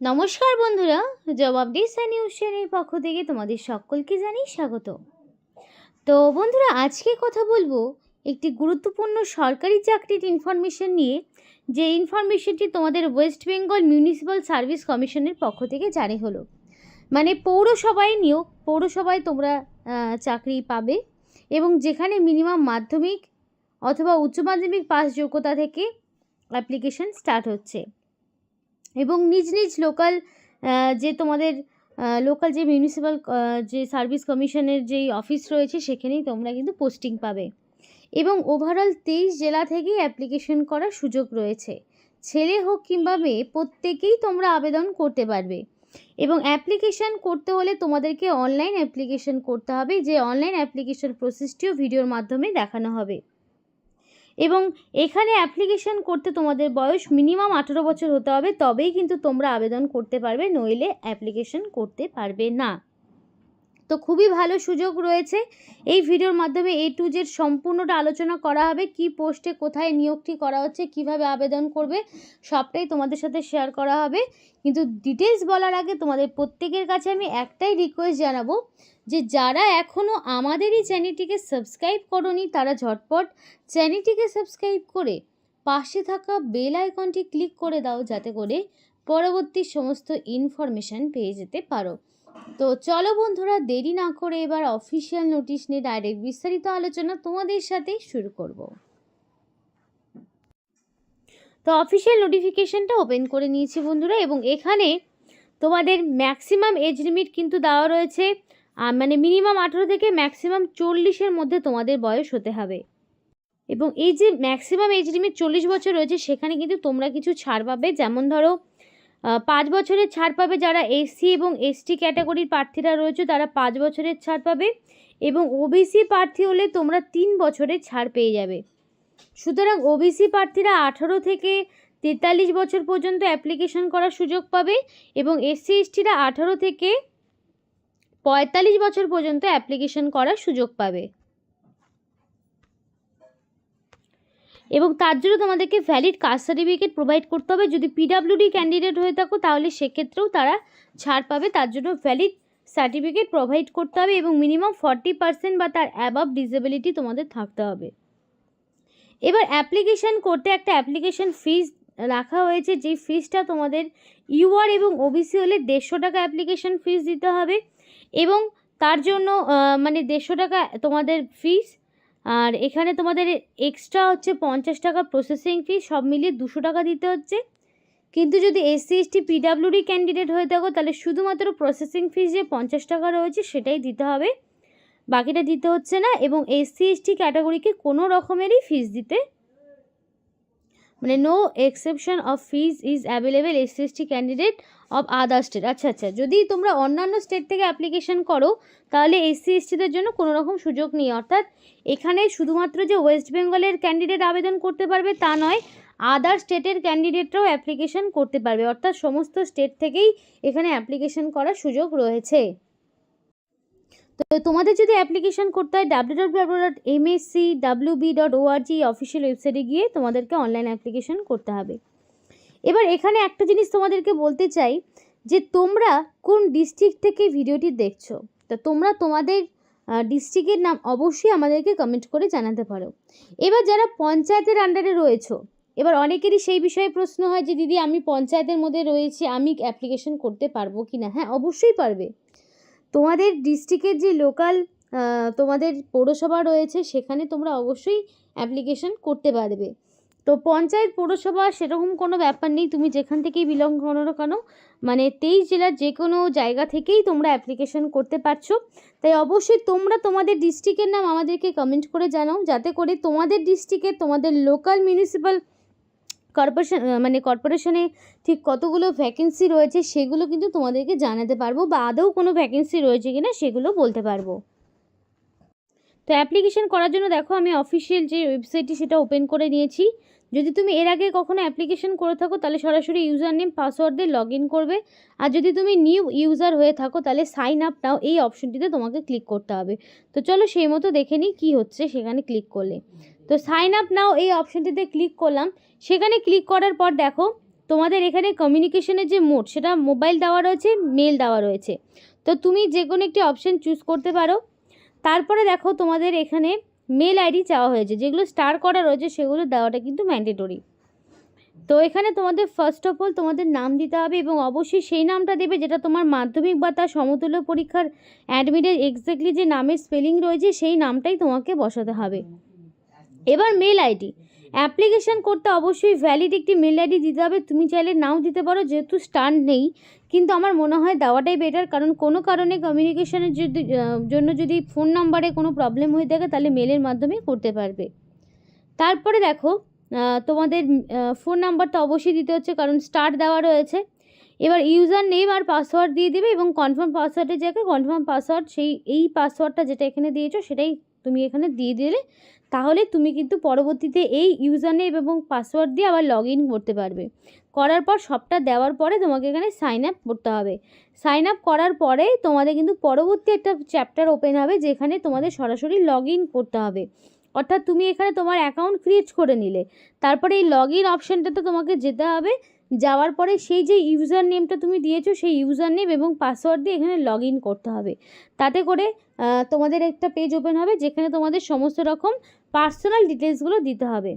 নমস্কার বন্ধুরা, জবাব দিস নিউজ চ্যানেলের পক্ষ থেকে তোমাদের সকলকে জানাই স্বাগত। তো বন্ধুরা, আজকে কথা বলবো একটি গুরুত্বপূর্ণ সরকারি চাকরির ইনফরমেশন নিয়ে, যে ইনফরমেশনটি তোমাদের ওয়েস্ট বেঙ্গল মিউনিসিপ্যাল সার্ভিস কমিশনের পক্ষ থেকে জারি হলো। মানে পৌরসভায় তোমরা চাকরি পাবে, এবং যেখানে মিনিমাম মাধ্যমিক অথবা উচ্চ মাধ্যমিক পাস যোগ্যতা থেকে অ্যাপ্লিকেশন স্টার্ট হচ্ছে, এবং নিজ নিজ লোকাল যে তোমাদের লোকাল যে মিউনিসিপ্যাল যে সার্ভিস কমিশনের যেই অফিস রয়েছে সেখানেই তোমরা কিন্তু পোস্টিং পাবে। এবং ওভারঅল 23 জেলা থেকেই অ্যাপ্লিকেশন করার সুযোগ রয়েছে। ছেলে হোক কিংবা মেয়ে, প্রত্যেকেই তোমরা আবেদন করতে পারবে। এবং অ্যাপ্লিকেশন করতে হলে তোমাদেরকে অনলাইন অ্যাপ্লিকেশন করতে হবে, যে অনলাইন অ্যাপ্লিকেশন প্রসেসটিও ভিডিওর মাধ্যমে দেখানো হবে। এবং এখানে অ্যাপ্লিকেশন করতে তোমাদের বয়স মিনিমাম 18 বছর হতে হবে, তবেই কিন্তু তোমরা আবেদন করতে পারবে, নইলে অ্যাপ্লিকেশন করতে পারবে না। তো খুবই ভালো সুযোগ রয়েছে। এই ভিডিওর মাধ্যমে A to Z সম্পূর্ণটা আলোচনা করা হবে। কি পোস্টে কোথায় নিয়োগটি করা হচ্ছে, কিভাবে আবেদন করবে, সবটাই তোমাদের সাথে শেয়ার করা হবে। কিন্তু ডিটেলস বলার আগে তোমাদের প্রত্যেকের কাছে আমি একটাই রিকোয়েস্ট জানাবো, যে যারা এখনও আমাদেরই চ্যানেলটিকে সাবস্ক্রাইব করোনি তারা ঝটপট চ্যানেলটিকে সাবস্ক্রাইব করে পাশে থাকা বেল আইকনটি ক্লিক করে দাও, যাতে করে পরবর্তী সমস্ত ইনফরমেশান পেয়ে যেতে পারো। তো চলো বন্ধুরা, দেরি না করে এবার অফিসিয়াল নোটিশ নিয়ে ডাইরেক্ট বিস্তারিত আলোচনা তোমাদের সাথে শুরু করব। তো অফিসিয়াল নোটিফিকেশনটা ওপেন করে নিয়েছি বন্ধুরা, এবং এখানে তোমাদের ম্যাক্সিমাম এজ লিমিট কিন্তু দেওয়া রয়েছে, মানে মিনিমাম 18 থেকে ম্যাক্সিমাম 40-এর মধ্যে তোমাদের বয়স হতে হবে। এবং এই যে ম্যাক্সিমাম এজ লিমিট 40 বছর রয়েছে, সেখানে কিন্তু তোমরা কিছু ছাড় পাবে। যেমন ধরো 5 বছরের ছাড় পাবে যারা SC এবং ST ক্যাটাগরির প্রার্থীরা রয়েছে, তারা 5 বছরের ছাড় পাবে। এবং OBC প্রার্থী হলে তোমরা 3 বছরের ছাড় পেয়ে যাবে। সুতরাং OBC প্রার্থীরা 18 থেকে 43 বছর পর্যন্ত অ্যাপ্লিকেশন করার সুযোগ পাবে, এবং SC STরা 18 থেকে 45 বছর পর্যন্ত অ্যাপ্লিকেশন করার সুযোগ পাবে। এবং তার জন্য তোমাদেরকে ভ্যালিড কাস্ট সার্টিফিকেট প্রোভাইড করতে হবে। যদি PWD ক্যান্ডিডেট হয়ে থাকো তাহলে সেক্ষেত্রেও তারা ছাড় পাবে, তার জন্য ভ্যালিড সার্টিফিকেট প্রোভাইড করতে হবে, এবং মিনিমাম 40% বা তার অ্যাবাভ ডিসেবিলিটি তোমাদের থাকতে হবে। এবার অ্যাপ্লিকেশন করতে একটা অ্যাপ্লিকেশন ফিস রাখা হয়েছে, যেই ফিসটা তোমাদের UR এবং OBC হলে 150 টাকা অ্যাপ্লিকেশন ফিস দিতে হবে, এবং তার জন্য মানে 150 টাকা তোমাদের ফিস। আর এখানে তোমাদের এক্সট্রা হচ্ছে 50 টাকা প্রসেসিং ফি, সব মিলিয়ে 200 টাকা দিতে হচ্ছে। কিন্তু যদি SC ST PWD ক্যান্ডিডেট হয়ে থাকো তাহলে শুধুমাত্র প্রসেসিং ফিস যে 50 টাকা রয়েছে সেটাই দিতে হবে, বাকিটা দিতে হচ্ছে না। এবং SC ST ক্যাটাগরিকে কোনো রকমেরই ফিস দিতে, মানে no exception of fees is available SC ST candidate of other state. আচ্ছা, যদি তোমরা অন্যান্য স্টেট থেকে অ্যাপ্লিকেশন করো তাহলে SC STদের জন্য কোনো রকম সুযোগ নেই। অর্থাৎ এখানে শুধুমাত্র যে ওয়েস্ট বেঙ্গলের ক্যান্ডিডেট আবেদন করতে পারবে তা নয়, আদার স্টেটের ক্যান্ডিডেটরাও অ্যাপ্লিকেশন করতে পারবে। অর্থাৎ সমস্ত স্টেট থেকেই এখানে অ্যাপ্লিকেশন করার সুযোগ রয়েছে। তো তোমাদের যদি অ্যাপ্লিকেশন করতে হয় www.mscwb.org অফিসিয়াল ওয়েবসাইটে গিয়ে তোমাদেরকে অনলাইন অ্যাপ্লিকেশন করতে হবে। এবার এখানে একটা জিনিস তোমাদেরকে বলতে চাই, যে তোমরা কোন ডিস্ট্রিক্ট থেকে ভিডিওটি দেখছো, তা তোমরা তোমাদের ডিস্ট্রিক্টের নাম অবশ্যই আমাদেরকে কমেন্ট করে জানাতে পারো। এবার যারা পঞ্চায়েতের আন্ডারে রয়েছো, এবার অনেকেরই সেই বিষয়ে প্রশ্ন হয় যে দিদি আমি পঞ্চায়েতের মধ্যে রয়েছি, আমি অ্যাপ্লিকেশন করতে পারবো কি না? হ্যাঁ, অবশ্যই পারবে। তোমাদের ডিস্ট্রিক্টের যে লোকাল তোমাদের পৌরসভা রয়েছে সেখানে তোমরা অবশ্যই অ্যাপ্লিকেশন করতে পারবে। তো পঞ্চায়েত পৌরসভা সেরকম কোনো ব্যাপার নেই, তুমি যেখান থেকেই বিলং করো না কেন, মানে 23 জেলার যে কোনো জায়গা থেকেই তোমরা অ্যাপ্লিকেশন করতে পারছো। তাই অবশ্যই তোমরা তোমাদের ডিস্ট্রিক্টের নাম আমাদেরকে কমেন্ট করে জানাও, যাতে করে তোমাদের ডিস্ট্রিক্টে তোমাদের লোকাল মিউনিসিপ্যাল কর্পোরেশনে ঠিক কতগুলো ভ্যাকেন্সি রয়েছে সেগুলো কিন্তু তোমাদেরকে জানাতে পারবো, বা আদৌ কোনো ভ্যাকেন্সি রয়েছে কিনা সেগুলো বলতে পারবো। তো অ্যাপ্লিকেশন করার জন্য দেখো আমি অফিসিয়াল যে ওয়েবসাইটটি সেটা ওপেন করে নিয়েছি। যদি তুমি এর আগে কখনো অ্যাপ্লিকেশন করে থাকো তাহলে সরাসরি ইউজার নেম পাসওয়ার্ড দিয়ে লগ ইন করবে, আর যদি তুমি নিউ ইউজার হয়ে থাকো তাহলে সাইন আপ নাও এই অপশনটিতে তোমাকে ক্লিক করতে হবে। তো চলো সেই মতো দেখে নিই কী হচ্ছে সেখানে ক্লিক করলে। তো সাইন আপ নাও এই অপশনটিতে ক্লিক করলাম, সেখানে ক্লিক করার পর দেখো তোমাদের এখানে কমিউনিকেশনের যে মোড সেটা মোবাইল দেওয়া রয়েছে, মেল দেওয়া রয়েছে। তো তুমি যে কোনো একটি অপশান চুজ করতে পারো। তারপরে দেখো তোমাদের এখানে মেল আইডি চাওয়া হয়েছে, যেগুলো স্টার করা রয়েছে সেগুলো দেওয়াটা কিন্তু ম্যান্ডেটরি। তো এখানে তোমাদের ফার্স্ট অফ অল তোমাদের নাম দিতে হবে এবং অবশ্যই সেই নামটা দেবে যেটা তোমার মাধ্যমিক বা তার সমতুল্য পরীক্ষার অ্যাডমিটের এক্স্যাক্টলি যে নামের স্পেলিং রয়েছে সেই নামটাই তোমাকে বসাতে হবে। এবার মেল আইডি অ্যাপ্লিকেশান করতে অবশ্যই ভ্যালিড একটি মেল আইডি দিতে হবে। তুমি চাইলে নাও দিতে পারো, যেহেতু স্টার নেই, কিন্তু আমার মনে হয় দেওয়াটাই বেটার, কারণ কোনো কারণে কমিউনিকেশনের জন্য যদি ফোন নাম্বারে কোনো প্রবলেম হয়ে থাকে তাহলে মেলের মাধ্যমে করতে পারবে। তারপরে দেখো তোমাদের ফোন নাম্বারটা অবশ্যই দিতে হচ্ছে, কারণ স্টার দেওয়া রয়েছে। এবার ইউজার নেম আর পাসওয়ার্ড দিয়ে দেবে এবং কনফার্ম পাসওয়ার্ডের জায়গায় কনফার্ম পাসওয়ার্ড এই পাসওয়ার্ডটা যেটা এখানে দিয়েছো সেটাই তুমি এখানে দিয়ে দিলে, তাহলে তুমি কিন্তু পরবর্তীতে এই ইউজার নেম এবং পাসওয়ার্ড দিয়ে আবার লগ ইন করতে পারবে। করার পর সবটা দেওয়ার পরে তোমাকে এখানে সাইন আপ করতে হবে। সাইন আপ করার পরে তোমাদের কিন্তু পরবর্তী একটা চ্যাপ্টার ওপেন হবে, যেখানে তোমাদের সরাসরি লগ ইন করতে হবে। অর্থাৎ তুমি এখানে তোমার অ্যাকাউন্ট ক্রিয়েট করে নিলে, তারপরে এই লগ ইন অপশানটাতে তোমাকে যেতে হবে। যাওয়ার পরে সেই যে ইউজার নেমটা তুমি দিয়েছো সেই ইউজার নেম এবং পাসওয়ার্ড দিয়ে এখানে লগ ইন করতে হবে। তাতে করে তোমাদের একটা পেজ ওপেন হবে, যেখানে তোমাদের সমস্ত রকম পার্সোনাল ডিটেলসগুলো দিতে হবে,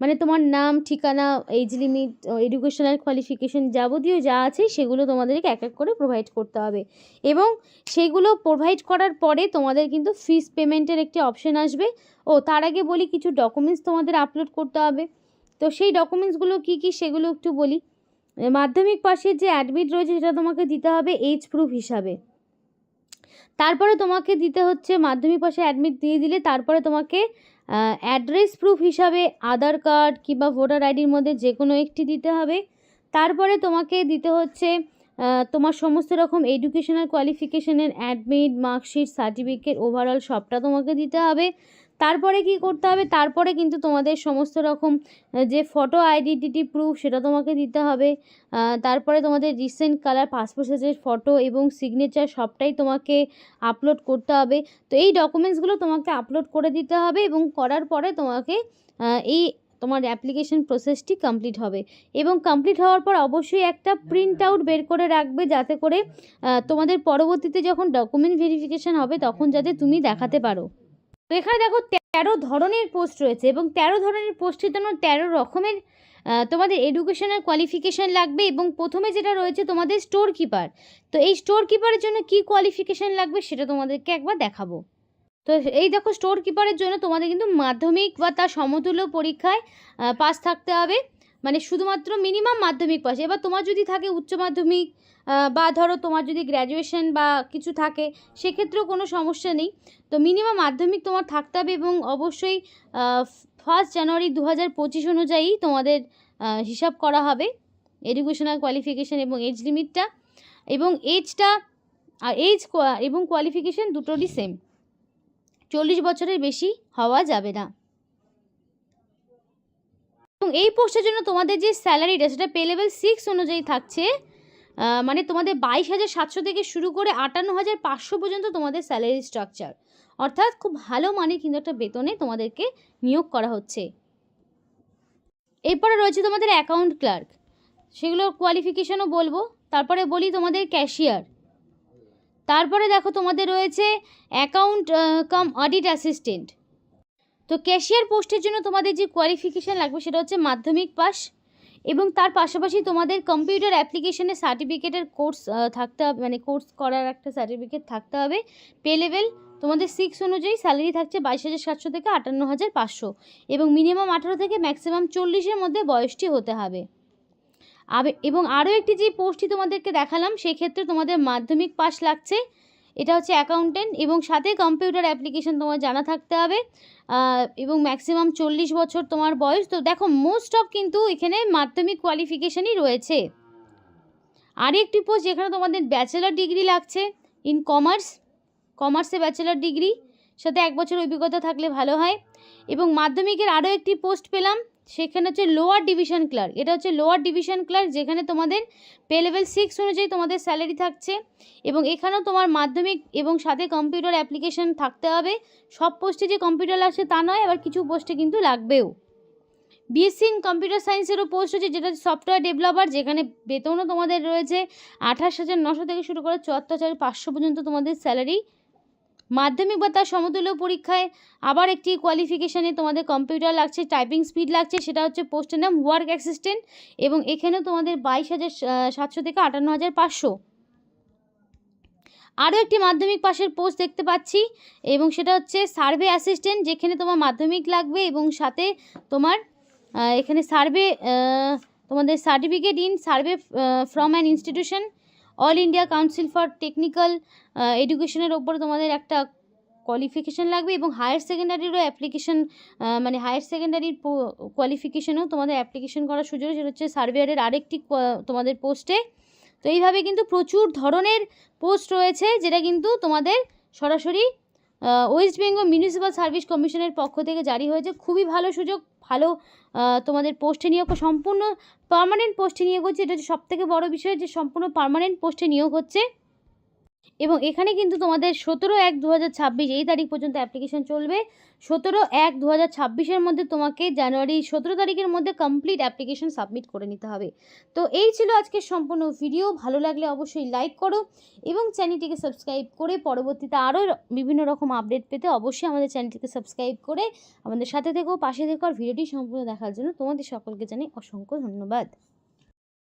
মানে তোমার নাম, ঠিকানা, এজ লিমিট, এডুকেশনাল কোয়ালিফিকেশন, যাবতীয় যা আছে সেগুলো তোমাদেরকে এক এক করে প্রোভাইড করতে হবে। এবং সেগুলো প্রোভাইড করার পরে তোমাদের কিন্তু ফিস পেমেন্টের একটি অপশান আসবে। ও তার আগে বলি, কিছু ডকুমেন্টস তোমাদের আপলোড করতে হবে। তো সেই ডকুমেন্টসগুলো কী কী সেগুলো একটু বলি। মাধ্যমিক পাশের যে অ্যাডমিট রয়েছে সেটা তোমাকে দিতে হবে এজ প্রুফ হিসাবে। তারপরে তোমাকে দিতে হচ্ছে, মাধ্যমিক পাশে অ্যাডমিট দিয়ে দিলে তারপরে তোমাকে অ্যাড্রেস প্রুফ হিসাবে আধার কার্ড কিংবা ভোটার আইডির মধ্যে যে কোনো একটি দিতে হবে। তারপরে তোমাকে দিতে হচ্ছে তোমার সমস্ত রকম এডুকেশনাল কোয়ালিফিকেশনের অ্যাডমিট, মার্কশিট, সার্টিফিকেট, ওভারঅল সবটা তোমাকে দিতে হবে। তারপরে কি করতে হবে, তারপরে কিন্তু তোমাদের সমস্ত রকম যে ফটো আইডেন্টিটি প্রুফ সেটা তোমাকে দিতে হবে। তারপরে তোমাদের রিসেন্ট কালার পাসপোর্ট সাইজের ফটো এবং সিগনেচার সবটাই তোমাকে আপলোড করতে হবে। তো এই ডকুমেন্টসগুলো তোমাকে আপলোড করে দিতে হবে এবং করার পরে তোমাকে এই তোমার অ্যাপ্লিকেশন প্রসেসটি কমপ্লিট হবে। এবং কমপ্লিট হওয়ার পর অবশ্যই একটা প্রিন্ট আউট বের করে রাখবে, যাতে করে তোমাদের পরবর্তীতে যখন ডকুমেন্ট ভেরিফিকেশান হবে তখন যাতে তুমি দেখাতে পারো। তো এখানে দেখো 13 ধরনের পোস্ট রয়েছে এবং 13 ধরনের পোস্টের জন্য 13 রকমের তোমাদের এডুকেশনাল কোয়ালিফিকেশান লাগবে। এবং প্রথমে যেটা রয়েছে তোমাদের স্টোর কিপার। তো এই স্টোর কিপারের জন্য কী কোয়ালিফিকেশান লাগবে সেটা তোমাদেরকে একবার দেখাবো। তো এই দেখো, স্টোর কিপারের জন্য তোমাদের কিন্তু মাধ্যমিক বা তার সমতুল্য পরীক্ষায় পাস থাকতে হবে, মানে শুধুমাত্র মিনিমাম মাধ্যমিক পাস। এবার তোমার যদি থাকে উচ্চ মাধ্যমিক বা ধরো তোমার যদি গ্র্যাজুয়েশন বা কিছু থাকে সেক্ষেত্রেও কোনো সমস্যা নেই। তো মিনিমাম মাধ্যমিক তোমার থাকতে হবে এবং অবশ্যই 1 জানুয়ারি 2025 অনুযায়ী তোমাদের হিসাব করা হবে এডুকেশনাল কোয়ালিফিকেশান এবং এজ লিমিটটা। এবং এজটা এজ এবং কোয়ালিফিকেশান দুটোরই সেম, 40 বছরের বেশি হওয়া যাবে না। এবং এই পোস্টের জন্য তোমাদের যে স্যালারিটা সেটা পে লেভেল 6 অনুযায়ী থাকছে, মানে তোমাদের 22,700 থেকে শুরু করে 58,500 পর্যন্ত তোমাদের স্যালারি স্ট্রাকচার। অর্থাৎ খুব ভালো মানের কিন্তু একটা বেতনে তোমাদেরকে নিয়োগ করা হচ্ছে। এরপরে রয়েছে তোমাদের অ্যাকাউন্ট ক্লার্ক, সেগুলোর কোয়ালিফিকেশনও বলবো। তারপরে বলি তোমাদের ক্যাশিয়ার। তারপরে দেখো তোমাদের রয়েছে অ্যাকাউন্ট কাম অডিট অ্যাসিস্ট্যান্ট। তো ক্যাশিয়ার পোস্টের জন্য তোমাদের যে কোয়ালিফিকেশান লাগবে সেটা হচ্ছে মাধ্যমিক পাস এবং তার পাশাপাশি তোমাদের কম্পিউটার অ্যাপ্লিকেশনের সার্টিফিকেটের কোর্স থাকতে হবে, মানে কোর্স করার একটা সার্টিফিকেট থাকতে হবে। পে লেভেল তোমাদের 6 অনুযায়ী স্যালারি থাকছে 22,700 থেকে 58,500 এবং মিনিমাম 18 থেকে ম্যাক্সিমাম 40-এর মধ্যে বয়সটি হতে হবে। এবং আরও একটি যে পোস্টটি তোমাদেরকে দেখালাম সেক্ষেত্রে তোমাদের মাধ্যমিক পাস লাগছে, এটা হচ্ছে অ্যাকাউন্টেন্ট এবং সাথে কম্পিউটার অ্যাপ্লিকেশন তোমার জানা থাকতে হবে এবং ম্যাক্সিমাম 40 বছর তোমার বয়স। তো দেখো মোস্ট অফ কিন্তু এখানে মাধ্যমিক কোয়ালিফিকেশানই রয়েছে। আর একটি পোস্ট যেখানে তোমাদের ব্যাচেলার ডিগ্রি লাগছে ইন কমার্সে ব্যাচেলার ডিগ্রি, সাথে 1 বছর অভিজ্ঞতা থাকলে ভালো হয়। এবং মাধ্যমিকের আরও একটি পোস্ট পেলাম, সেখানে হচ্ছে লোয়ার ডিভিশন ক্লার্ক। এটা হচ্ছে লোয়ার ডিভিশন ক্লার্ক, যেখানে তোমাদের পে লেভেল 6 অনুযায়ী তোমাদের স্যালারি থাকছে এবং এখানেও তোমার মাধ্যমিক এবং সাথে কম্পিউটার অ্যাপ্লিকেশন থাকতে হবে। সব পোস্টে যে কম্পিউটার লাগছে তা নয়, আবার কিছু পোস্টে কিন্তু লাগবেও। বিএসসি ইন কম্পিউটার সায়েন্সেরও পোস্ট রয়েছে, যেটা সফটওয়্যার ডেভেলপার, যেখানে বেতনও তোমাদের রয়েছে 28,900 থেকে শুরু করে 74,500 পর্যন্ত তোমাদের স্যালারি। মাধ্যমিক বা তার সমতুল্য পরীক্ষায় আবার একটি কোয়ালিফিকেশানে তোমাদের কম্পিউটার লাগছে, টাইপিং স্পিড লাগছে, সেটা হচ্ছে পোস্টের নাম ওয়ার্ক অ্যাসিস্ট্যান্ট, এবং এখানেও তোমাদের 22,700 থেকে 58,500। আরও একটি মাধ্যমিক পাশের পোস্ট দেখতে পাচ্ছি, এবং সেটা হচ্ছে সার্ভে অ্যাসিস্ট্যান্ট, যেখানে তোমার মাধ্যমিক লাগবে এবং সাথে তোমার এখানে সার্ভে তোমাদের certificate in survey from an institution, all India council for technical এডুকেশনের ওপরে তোমাদের একটা কোয়ালিফিকেশান লাগবে, এবং হায়ার সেকেন্ডারিরও অ্যাপ্লিকেশন, মানে হায়ার সেকেন্ডারির কোয়ালিফিকেশানেও তোমাদের অ্যাপ্লিকেশন করার সুযোগ, সেটা হচ্ছে সার্ভেয়ারের আরেকটি তোমাদের পোস্টে। তো এইভাবে কিন্তু প্রচুর ধরনের পোস্ট রয়েছে, যেটা কিন্তু তোমাদের সরাসরি ওয়েস্ট বেঙ্গল মিউনিসিপ্যাল সার্ভিস কমিশনের পক্ষ থেকে জারি হয়েছে। খুবই ভালো সুযোগ, ভালো তোমাদের পোস্টে নিয়োগ, সম্পূর্ণ পার্মানেন্ট পোস্টে নিয়োগ হচ্ছে। এটা হচ্ছে সবথেকে বড় বিষয়, যে সম্পূর্ণ পার্মানেন্ট পোস্টে নিয়োগ হচ্ছে, এবং এখানে কিন্তু তোমাদের 17/1/2026 এই তারিখ পর্যন্ত অ্যাপ্লিকেশন চলবে। 17/1/2026 মধ্যে তোমাকে জানুয়ারি 17 তারিখের মধ্যে কমপ্লিট অ্যাপ্লিকেশন সাবমিট করে নিতে হবে। তো এই ছিল আজকের সম্পূর্ণ ভিডিও। ভালো লাগলে অবশ্যই লাইক করো এবং চ্যানেলটিকে সাবস্ক্রাইব করে পরবর্তীতে আরও বিভিন্ন রকম আপডেট পেতে অবশ্যই আমাদের চ্যানেলটিকে সাবস্ক্রাইব করে আমাদের সাথে থেকো, পাশে থেকো। আর ভিডিওটি সম্পূর্ণ দেখার জন্য তোমাদের সকলকে জানাই অসংখ্য ধন্যবাদ।